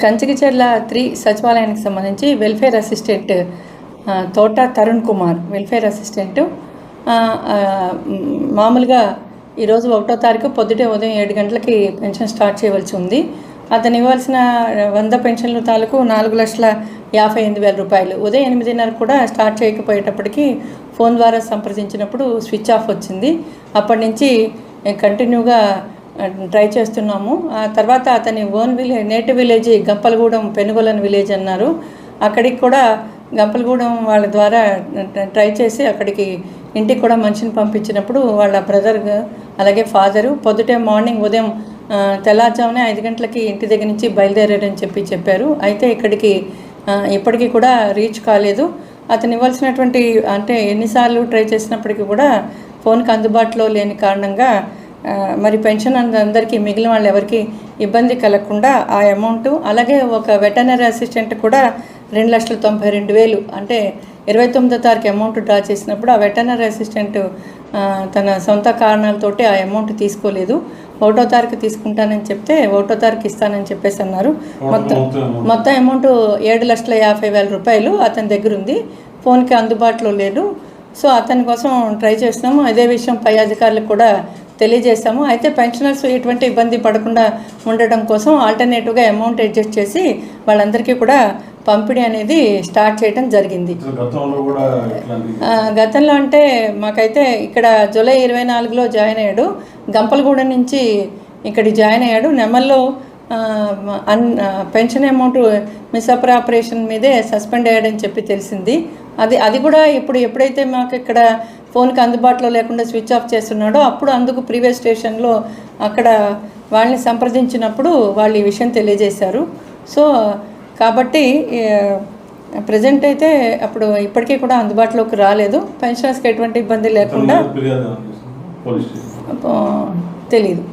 కంచికిచెర్ల 3 సచివాలయానికి సంబంధించి welfare assistant తోట తరుణ్ కుమార్ వెల్ఫేర్ అసిస్టెంటు మామూలుగా ఈరోజు 1వ తారీఖు పొద్దుటే ఉదయం 7 గంటలకి పెన్షన్ స్టార్ట్ చేయవలసి ఉంది. అతను ఇవ్వాల్సిన 100 పెన్షన్లు తాలూకు 4,58,000 రూపాయలు. ఉదయం 8:30 కూడా స్టార్ట్ చేయకపోయేటప్పటికి ఫోన్ ద్వారా సంప్రదించినప్పుడు స్విచ్ ఆఫ్ వచ్చింది. అప్పటి నుంచి కంటిన్యూగా ట్రై చేస్తున్నాము. ఆ తర్వాత అతని నేటివ్ విలేజ్ గంపలగూడెం పెనుగొలను విలేజ్ అన్నారు. అక్కడికి కూడా గంపలగూడెం వాళ్ళ ద్వారా ట్రై చేసి అక్కడికి ఇంటికి కూడా మనిషిని పంపించినప్పుడు వాళ్ళ బ్రదర్ అలాగే ఫాదరు పొద్దుటే ఉదయం తెల్లారుజామునే 5 గంటలకి ఇంటి దగ్గర నుంచి బయలుదేరారని చెప్పారు. అయితే ఇక్కడికి ఇప్పటికీ కూడా రీచ్ కాలేదు. అతను ఇవ్వాల్సినటువంటి అంటే ఎన్నిసార్లు ట్రై చేసినప్పటికీ కూడా ఫోన్కి అందుబాటులో లేని కారణంగా మరి పెన్షన్ అందరికీ మిగిలిన వాళ్ళు ఎవరికి ఇబ్బంది కలగకుండా ఆ అమౌంట్, అలాగే ఒక వెటర్నరీ అసిస్టెంట్ కూడా 2,92,000 అంటే 29వ తారీఖు అమౌంట్ డ్రా చేసినప్పుడు ఆ వెటర్నరీ అసిస్టెంట్ తన సొంత కారణాలతోటి ఆ అమౌంట్ తీసుకోలేదు. 1వ తారీఖు తీసుకుంటానని చెప్తే 1వ తారీఖు ఇస్తానని చెప్పేసి అన్నారు. మొత్తం అమౌంట్ 7,50,000 రూపాయలు అతని దగ్గర ఉంది. ఫోన్కి అందుబాటులో లేదు. సో అతని కోసం ట్రై చేస్తున్నాము. అదే విషయం పై అధికారులకు కూడా తెలియజేస్తాము. అయితే పెన్షనర్స్ ఎటువంటి ఇబ్బంది పడకుండా ఉండటం కోసం ఆల్టర్నేటివ్గా అమౌంట్ అడ్జస్ట్ చేసి వాళ్ళందరికీ కూడా పంపిణీ అనేది స్టార్ట్ చేయడం జరిగింది. గతంలో అంటే మాకైతే ఇక్కడ జూలై 24లో జాయిన్ అయ్యాడు. గంపలగూడెం నుంచి ఇక్కడ జాయిన్ అయ్యాడు. నెమల్లో పెన్షన్ అమౌంట్ మిస్అప్రాపరేషన్ మీదే సస్పెండ్ అయ్యాడని చెప్పి తెలిసింది. అది కూడా ఎప్పుడైతే మాకు ఇక్కడ ఫోన్కి అందుబాటులో లేకుండా స్విచ్ ఆఫ్ చేస్తున్నాడో అప్పుడు అందుకు ప్రీవియస్ స్టేషన్లో అక్కడ వాళ్ళని సంప్రదించినప్పుడు వాళ్ళు ఈ విషయం తెలియజేశారు. సో కాబట్టి ప్రజెంట్ అయితే అప్పుడు ఇప్పటికీ కూడా అందుబాటులోకి రాలేదు. పెన్షనర్స్కి ఎటువంటి ఇబ్బంది లేకుండా తెలీదు.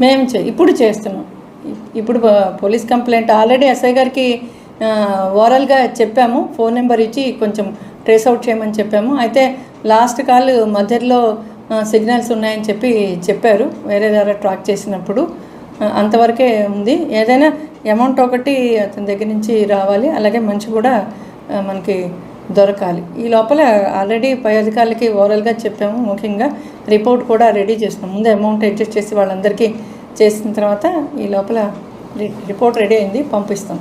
మేము ఇప్పుడు చేస్తున్నాం. ఇప్పుడు పోలీస్ కంప్లైంట్ ఆల్రెడీ ఎస్ఐ గారికి ఓరల్గా చెప్పాము. ఫోన్ నెంబర్ ఇచ్చి కొంచెం ట్రేస్ అవుట్ చేయమని చెప్పాము. అయితే లాస్ట్ కాల్ మధ్యలో సిగ్నల్స్ ఉన్నాయని చెప్పారు. వేరే ద్వారా ట్రాక్ చేసినప్పుడు అంతవరకే ఉంది. ఏదైనా అమౌంట్ ఒకటి అతని దగ్గర నుంచి రావాలి, అలాగే మనిషి కూడా మనకి దొరకాలి. ఈ లోపల ఆల్రెడీ పై అధికారులకి ఓరల్గా చెప్పాము. ముఖ్యంగా రిపోర్ట్ కూడా రెడీ చేస్తున్నాం. ముందు అమౌంట్ అడ్జస్ట్ చేసి వాళ్ళందరికీ చేసిన తర్వాత ఈ లోపల రిపోర్ట్ రెడీ అయింది, పంపిస్తాం.